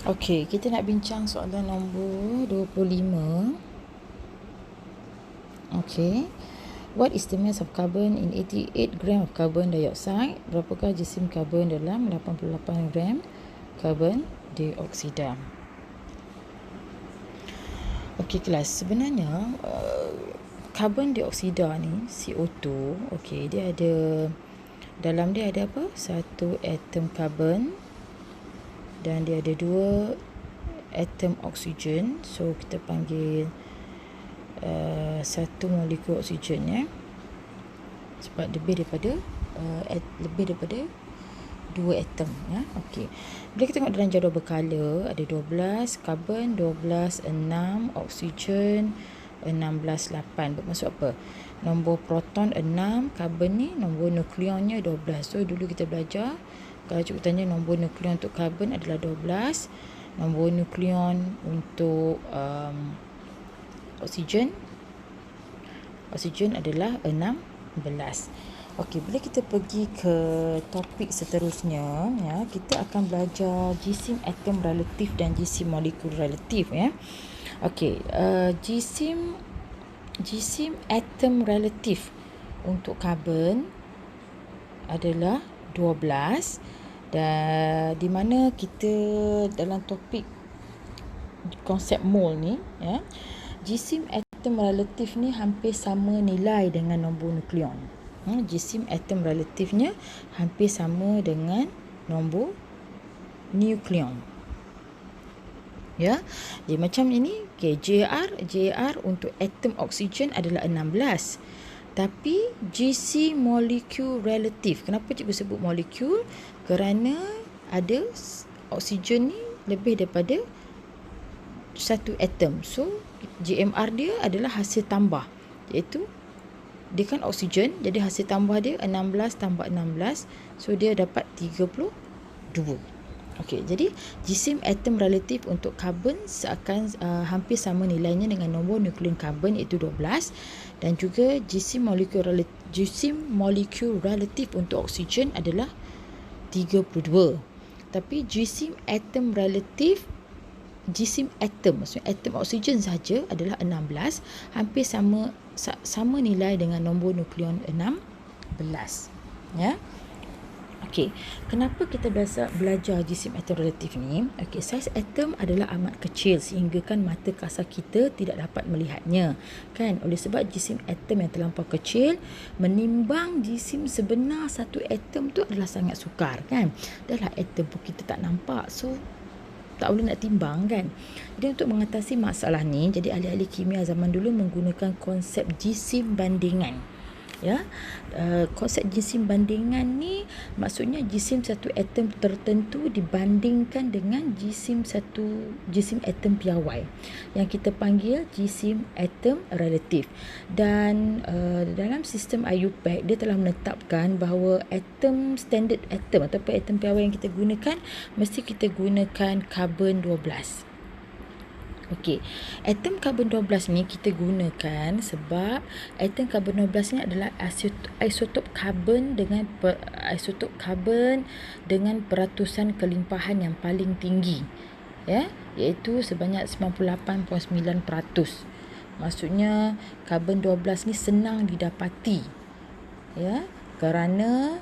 Okey, kita nak bincang soalan nombor 25. Okey. What is the mass of carbon in 88 gram of carbon dioxide? Berapakah jisim karbon dalam 88 gram karbon dioksida? Okey kelas, sebenarnya karbon dioksida ni CO2, okey, dia ada dalam dia ada apa? Satu atom karbon dan dia ada dua atom oksigen. So kita panggil satu molekul oksigen ya. Sebab lebih daripada dua atom ya. Okey. Bila kita tengok dalam jadual berkala ada 12 karbon, 12 6 oksigen, 16 8. Bermaksud apa? Nombor proton 6, karbon ni nombor nukleonnya 12. So dulu kita belajar kalau cikgu tanya nombor nukleon untuk karbon adalah 12, nombor nukleon untuk oksigen adalah 16. Okey, bila kita pergi ke topik seterusnya ya, kita akan belajar jisim atom relatif dan jisim molekul relatif ya. Okey, jisim atom relatif untuk karbon adalah 12, dan di mana kita dalam topik konsep mol ni ya, jisim atom relatif ni hampir sama nilai dengan nombor nukleon. Jisim atom relatifnya hampir sama dengan nombor nukleon. Ya. Jadi macam ini, okay, JR untuk atom oksigen adalah 16. Tapi GC molekul relatif. Kenapa cikgu sebut molekul? Kerana ada oksigen ni lebih daripada satu atom. So GMR dia adalah hasil tambah, iaitu dia kan oksigen, jadi hasil tambah dia 16 tambah 16, so dia dapat 32. Okey, jadi jisim atom relatif untuk karbon seakan hampir sama nilainya dengan nombor nukleon karbon, iaitu 12, dan juga jisim molekul relatif untuk oksigen adalah 32. Tapi jisim atom relatif, jisim atom, maksudnya atom oksigen saja adalah 16, hampir sama nilai dengan nombor nukleon 16 ya. Okey, kenapa kita belajar jisim atom relatif ni? Okey, saiz atom adalah amat kecil sehingga kan mata kasar kita tidak dapat melihatnya. Kan? Oleh sebab jisim atom yang terlampau kecil menimbang jisim sebenar satu atom tu adalah sangat sukar, kan? Dahlah atom pun kita tak nampak. So tak boleh nak timbang, kan? Jadi untuk mengatasi masalah ni, jadi ahli-ahli kimia zaman dulu menggunakan konsep jisim bandingan. Ya, konsep jisim bandingan ni maksudnya jisim satu atom tertentu dibandingkan dengan jisim atom piawai yang kita panggil jisim atom relatif. Dan dalam sistem IUPAC dia telah menetapkan bahawa standard atom ataupun atom piawai yang kita gunakan mesti kita gunakan karbon 12. Okey, atom karbon 12 ni kita gunakan sebab atom karbon 12 ni adalah isotop karbon dengan peratusan kelimpahan yang paling tinggi ya, iaitu sebanyak 98.9%. Maksudnya karbon 12 ni senang didapati ya, kerana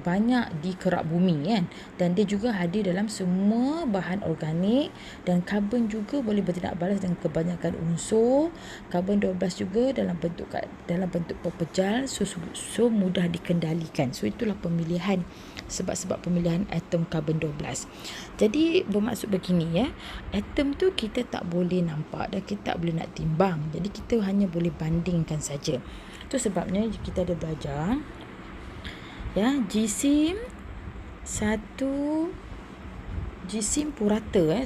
banyak di kerak bumi, kan, dan dia juga hadir dalam semua bahan organik, dan karbon juga boleh bertindak balas dengan kebanyakan unsur. Karbon 12 juga dalam bentuk pepejal, so mudah dikendalikan. So itulah pemilihan, sebab-sebab pemilihan atom karbon 12. Jadi bermaksud begini ya, atom tu kita tak boleh nampak dan kita tak boleh nak timbang. Jadi kita hanya boleh bandingkan saja. Itu sebabnya kita ada belajar ya, jisim purata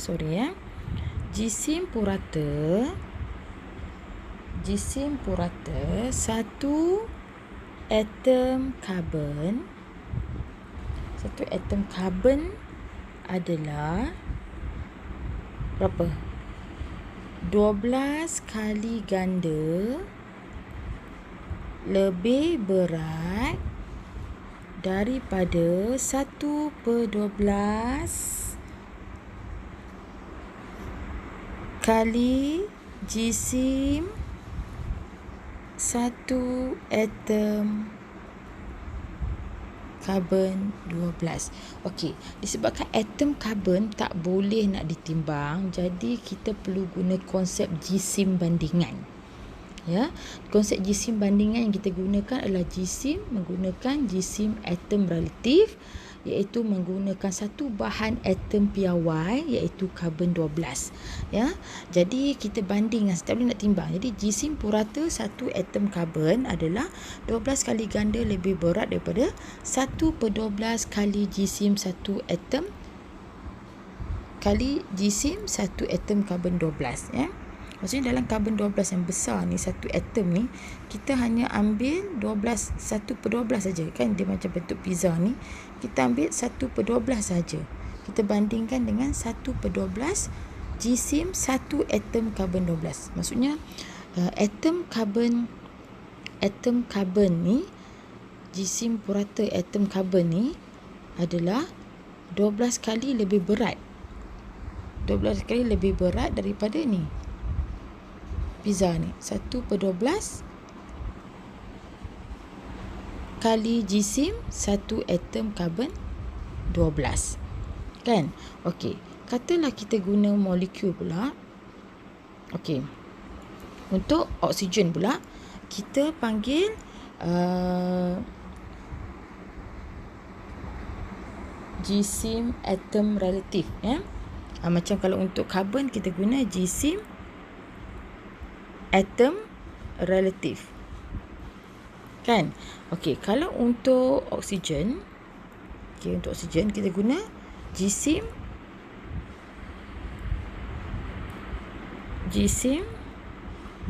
satu atom karbon adalah berapa? 12 kali ganda lebih berat daripada 1/12 kali jisim satu atom karbon 12. Okey, disebabkan atom karbon tak boleh nak ditimbang, jadi kita perlu guna konsep jisim bandingan. Ya, konsep jisim bandingan yang kita gunakan adalah jisim menggunakan jisim atom relatif, iaitu menggunakan satu bahan atom piawai iaitu karbon 12. Ya, jadi kita bandingkan, tak boleh nak timbang. Jadi jisim purata satu atom karbon adalah 12 kali ganda lebih berat daripada 1/12 kali jisim satu atom kali jisim satu atom karbon 12. Ya, maksudnya dalam karbon 12 yang besar ni, satu atom ni, kita hanya ambil 12, 1/12 saja kan. Dia macam bentuk pizza ni, kita ambil 1/12 saja. Kita bandingkan dengan 1/12 jisim satu atom karbon 12. Maksudnya atom karbon ni, jisim purata atom karbon ni adalah 12 kali lebih berat. 12 kali lebih berat daripada ni, pizza ni. 1/12 kali jisim satu atom karbon 12. Kan? Okey, katalah kita guna molekul pula. Okey, untuk oksigen pula, kita panggil jisim atom relatif. Ya? Macam kalau untuk karbon, kita guna jisim atom relatif. Kan? Okey, kalau untuk oksigen, untuk oksigen kita guna jisim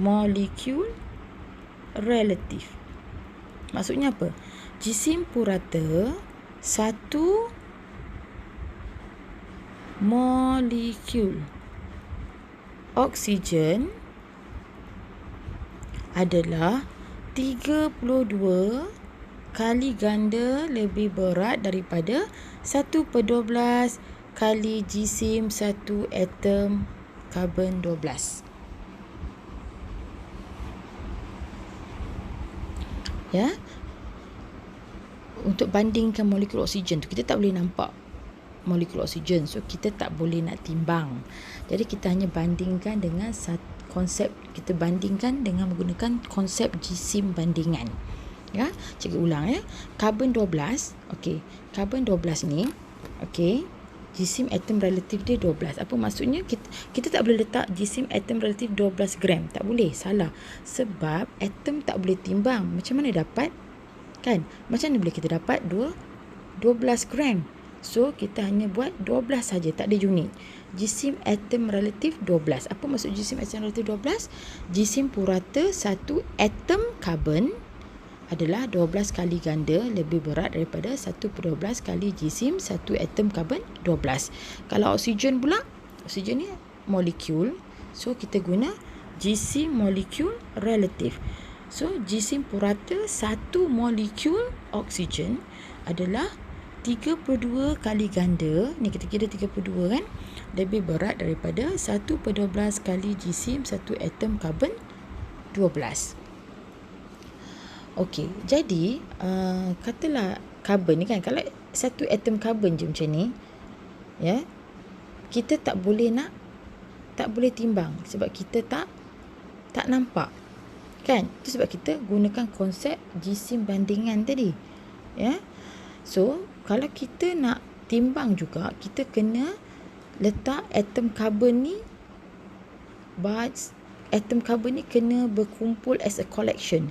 molekul relatif. Maksudnya apa? Jisim purata satu molekul oksigen adalah 32 kali ganda lebih berat daripada 1/12 kali jisim satu atom karbon 12. Ya, untuk bandingkan molekul oksigen tu, kita tak boleh nampak molekul oksigen, so kita tak boleh nak timbang. Jadi kita hanya bandingkan dengan konsep, kita bandingkan dengan menggunakan konsep jisim bandingan. Ya, cikgu ulang ya. Karbon 12, okey, karbon 12 ni, okey, jisim atom relatif dia 12. Apa maksudnya? Kita tak boleh letak jisim atom relatif 12 gram. Tak boleh, salah. Sebab atom tak boleh timbang. Macam mana dapat? Kan? Macam mana boleh kita dapat 12 gram? So, kita hanya buat 12 saja, tak ada unit. Jisim atom relatif 12. Apa maksud jisim atom relatif 12? Jisim purata satu atom karbon adalah 12 kali ganda lebih berat daripada 1/12 kali jisim satu atom karbon 12. Kalau oksigen pula, oksigen ni molekul, so kita guna jisim molekul relatif. So, jisim purata satu molekul oksigen adalah 32 kali ganda, ni kita kira 32 kan, lebih berat daripada 1/12 kali jisim satu atom karbon 12. Okey, jadi katalah karbon ni kan, kalau satu atom karbon je macam ni, ya, kita tak boleh timbang sebab kita tak nampak. Kan? Itu sebab kita gunakan konsep jisim bandingan tadi. Ya. So, kalau kita nak timbang juga, kita kena letak atom karbon ni, atom karbon ni kena berkumpul as a collection.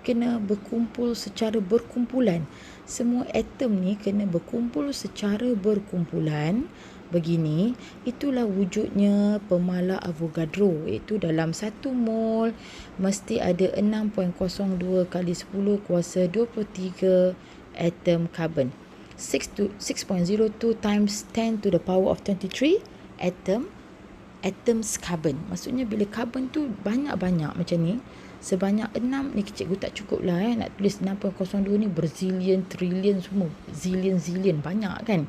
Kena berkumpul secara berkumpulan. Semua atom ni kena berkumpul secara berkumpulan. Begini, itulah wujudnya pemala Avogadro, iaitu dalam 1 mol mesti ada 6.02 kali 10 kuasa 23 atom karbon. 6.02 times 10 to the power of 23 atoms carbon. Maksudnya bila karbon tu banyak-banyak macam ni, sebanyak 6 ni, cikgu tak cukup lah nak tulis 6.02 ni berzillion, trilion semua. Zillion banyak kan,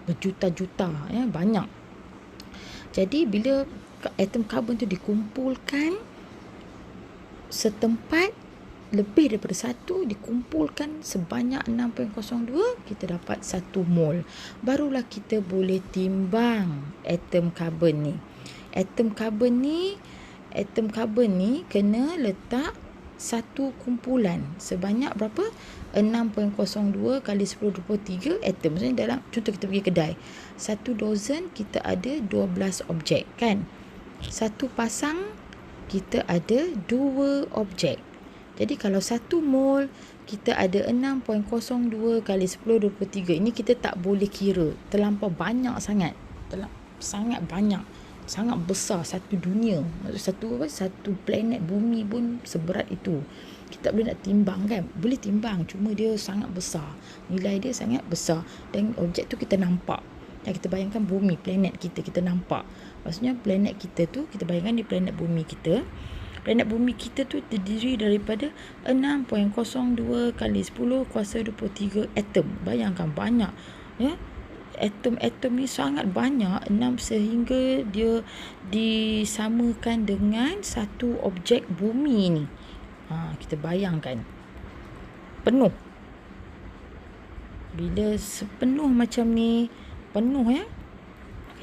berjuta-juta, banyak. Jadi bila atom karbon tu dikumpulkan setempat, lebih daripada satu dikumpulkan sebanyak 6.02, kita dapat 1 mol. Barulah kita boleh timbang atom karbon ni. Atom karbon ni kena letak satu kumpulan sebanyak berapa? 6.02 kali 1023 atom. Maksudnya dalam, contoh kita pergi kedai, satu dozen kita ada 12 objek kan. Satu pasang kita ada 2 objek. Jadi kalau 1 mol kita ada 6.02 kali 1023. Ini kita tak boleh kira, terlampau banyak sangat. Sangat banyak, sangat besar. Satu dunia, satu planet bumi pun seberat itu. Kita tak boleh nak timbang kan. Boleh timbang, cuma dia sangat besar. Nilai dia sangat besar. Dan objek tu kita nampak. Dan kita bayangkan bumi, planet kita nampak. Maksudnya planet kita tu, kita bayangkan di planet bumi kita. Planet bumi kita tu terdiri daripada 6.02 kali 10 kuasa 23 atom. Bayangkan banyak, ya. Atom-atom ni sangat banyak, 6 sehingga dia disamakan dengan satu objek bumi ni. Kita bayangkan penuh. Bila sepenuh macam ni, penuh ya.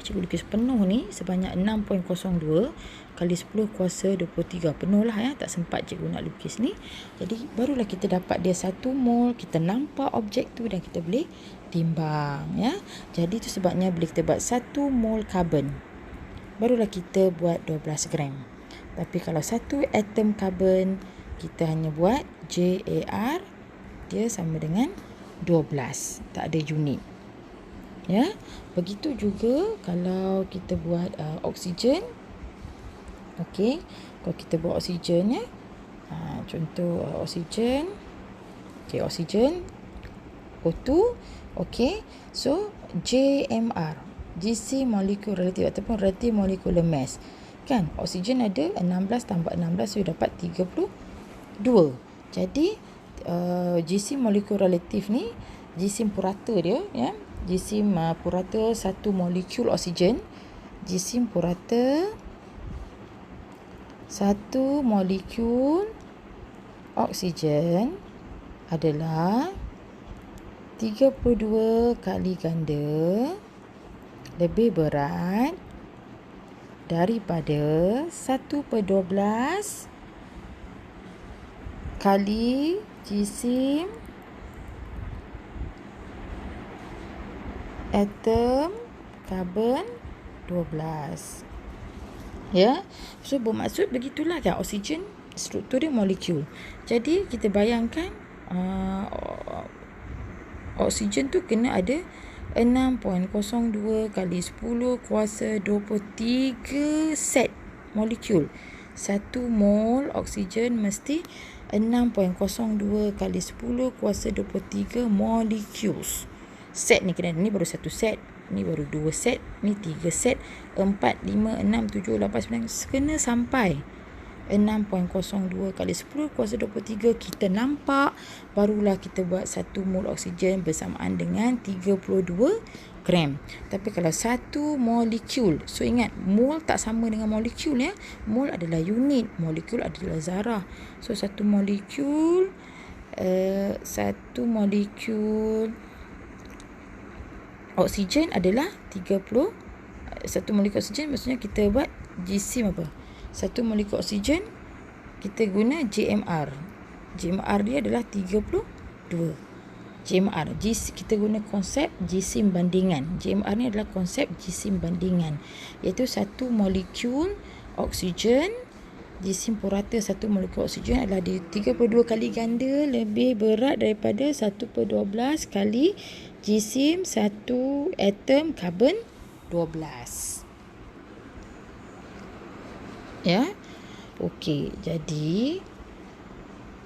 Cikgu lukis penuh ni sebanyak 6.02 kali 10 kuasa 23. Penuh lah ya, tak sempat cikgu nak lukis ni. Jadi barulah kita dapat dia 1 mol, kita nampak objek tu dan kita boleh timbang ya. Jadi tu sebabnya bila kita buat 1 mol karbon, barulah kita buat 12 gram. Tapi kalau satu atom karbon, kita hanya buat JAR, dia sama dengan 12, tak ada unit. Ya, begitu juga kalau kita buat oksigen. Okey, kalau kita buat oksigen ya. Contoh oksigen. Okey, oksigen O2. Okey, so JMR, GC molecule relative ataupun relative molecular mass. Kan, oksigen ada 16 tambah 16, so dapat 32. Jadi GC molecule relative ni, jisim purata dia ya. Jisim purata satu molekul oksigen. Jisim purata satu molekul oksigen adalah 32 kali ganda lebih berat daripada 1/12 kali jisim atom karbon 12. Ya, so bermaksud begitulah kan, oksigen struktur dia molekul. Jadi kita bayangkan oksigen tu kena ada 6.02 kali 10 kuasa 23 set molekul. 1 mol oksigen mesti 6.02 kali 10 kuasa 23 molecules. Set ni kena, ni baru 1 set, ni baru 2 set, ni 3 set, 4, 5, 6, 7, 8, 9, kena sampai 6.02 kali 10 kuasa 23 kita nampak, barulah kita buat 1 mol oksigen bersamaan dengan 32 gram. Tapi kalau 1 molekul, so ingat mol tak sama dengan molekul ya. Mol adalah unit, molekul adalah zarah. So 1 molekul oksigen adalah 30. 1 molekul oksigen maksudnya kita buat jisim apa? 1 molekul oksigen kita guna JMR. JMR dia adalah 32. JMR, kita guna konsep jisim bandingan. JMR ni adalah konsep jisim bandingan, iaitu 1 molekul oksigen, jisim purata 1 molekul oksigen adalah 32 kali ganda lebih berat daripada 1/12 kali jisim 1 atom karbon 12. Ya. Okey, jadi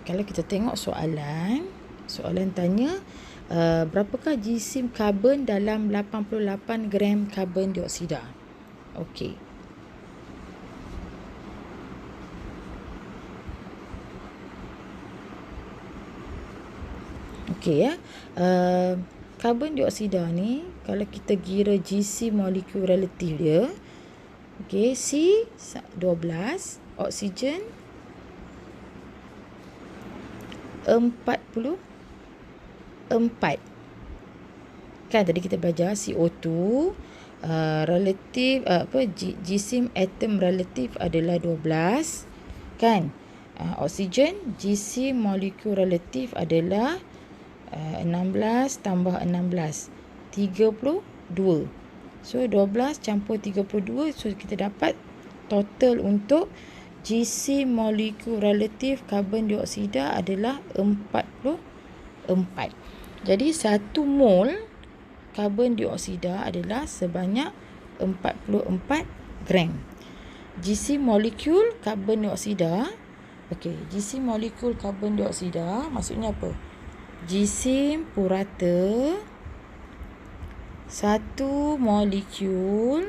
kalau kita tengok soalan tanya berapakah jisim karbon dalam 88 gram karbon dioksida. Okey. Okey ya. Karbon dioksida ni kalau kita kira jisim molekul relatif dia, Okey, C 12, oksigen 44. Kan tadi kita belajar CO2 relatif jisim atom relatif adalah 12, kan. Oksigen jisim molekul relatif adalah 16 tambah 16 32. So 12 campur 32, so kita dapat total untuk jisim molekul relatif karbon dioksida adalah 44. Jadi 1 mol karbon dioksida adalah sebanyak 44 gram. Jisim molekul karbon dioksida, jisim molekul karbon dioksida maksudnya apa? Jisim purata satu molekul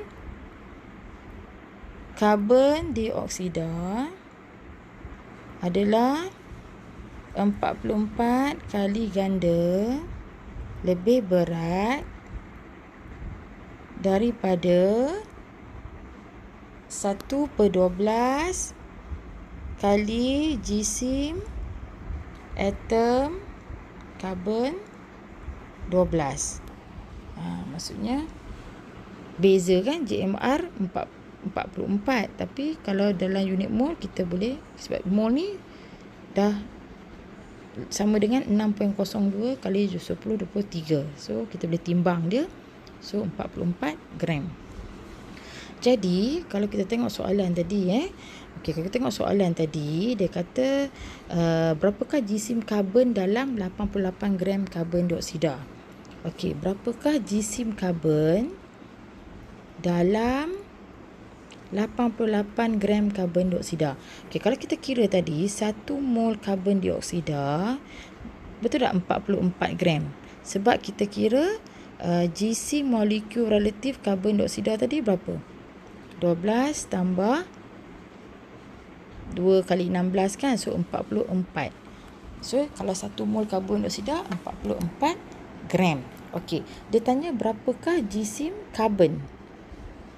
karbon dioksida adalah 44 kali ganda lebih berat daripada 1/12 kali jisim atom karbon 12. Maksudnya beza kan, JMR 44, tapi kalau dalam unit mol kita boleh, sebab mol ni dah sama dengan 6.02 kali 1023. So kita boleh timbang dia. So 44 gram. Jadi kalau kita tengok soalan tadi kalau kita tengok soalan tadi, dia kata berapakah jisim karbon dalam 88 gram karbon dioksida. Berapakah jisim karbon dalam 88 gram karbon dioksida. Kalau kita kira tadi 1 mol karbon dioksida, betul tak 44 gram? Sebab kita kira jisim molekul relatif karbon dioksida tadi berapa? 12 tambah 2 kali 16 kan, so 44. So kalau 1 mol karbon dioksida 44 gram. Dia tanya berapakah jisim karbon?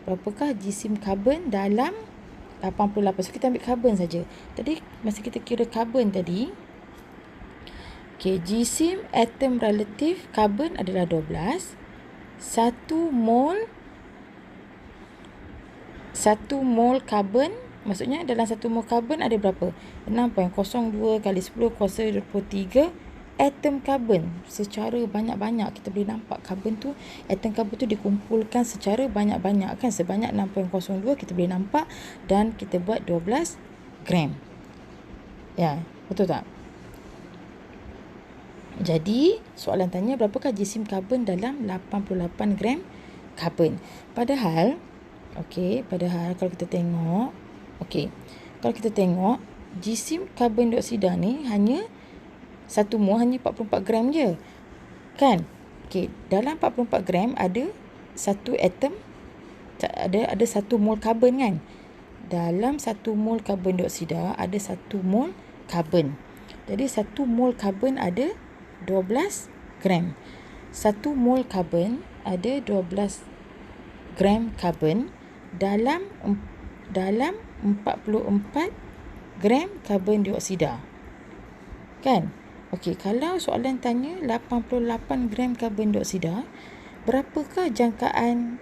Berapakah jisim karbon dalam 88? So kita ambil karbon saja. Tadi masa kita kira karbon tadi, jisim atom relatif karbon adalah 12. 1 mol karbon, maksudnya dalam 1 mol karbon ada berapa? 6.02 kali 10 kuasa 23 atom karbon. Secara banyak-banyak kita boleh nampak karbon tu, atom karbon tu dikumpulkan secara banyak-banyak kan, sebanyak 6.02 kita boleh nampak, dan kita buat 12 gram. Ya, betul tak? Jadi soalan tanya berapakah jisim karbon dalam 88 gram karbon. Padahal kalau kita tengok, kalau kita tengok jisim karbon dioksida ni hanya 1 mol hanya 44 gram je. Kan? Dalam 44 gram ada satu atom, ada 1 mol karbon kan? Dalam 1 mol karbon dioksida ada 1 mol karbon. Jadi 1 mol karbon ada 12 gram. 1 mol karbon ada 12 gram karbon dalam 44 gram karbon dioksida. Kan? Kalau soalan tanya 88 gram karbon dioksida, berapakah jangkaan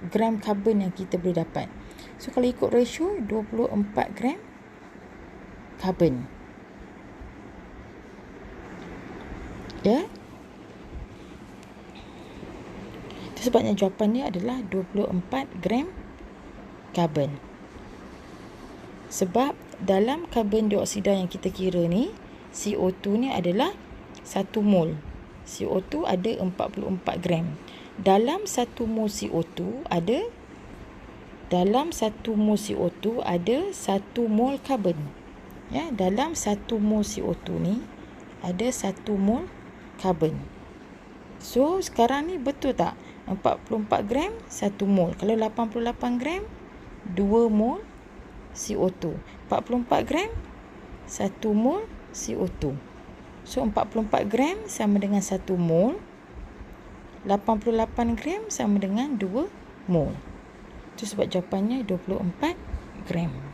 gram karbon yang kita boleh dapat? So kalau ikut ratio 24 gram karbon. Ya? Itu sebabnya jawapannya adalah 24 gram karbon. Sebab dalam karbon dioksida yang kita kira ni, CO2 ni adalah 1 mol. CO2 ada 44 gram. Dalam 1 mol CO2 ada 1 mol karbon. Ya, dalam 1 mol CO2 ni ada 1 mol karbon. So sekarang ni betul tak? 44 gram 1 mol. Kalau 88 gram 2 mol CO2. 44 gram 1 mol CO2. So 44 gram sama dengan 1 mol. 88 gram sama dengan 2 mol. Itu Itu sebab jawapannya 24 gram.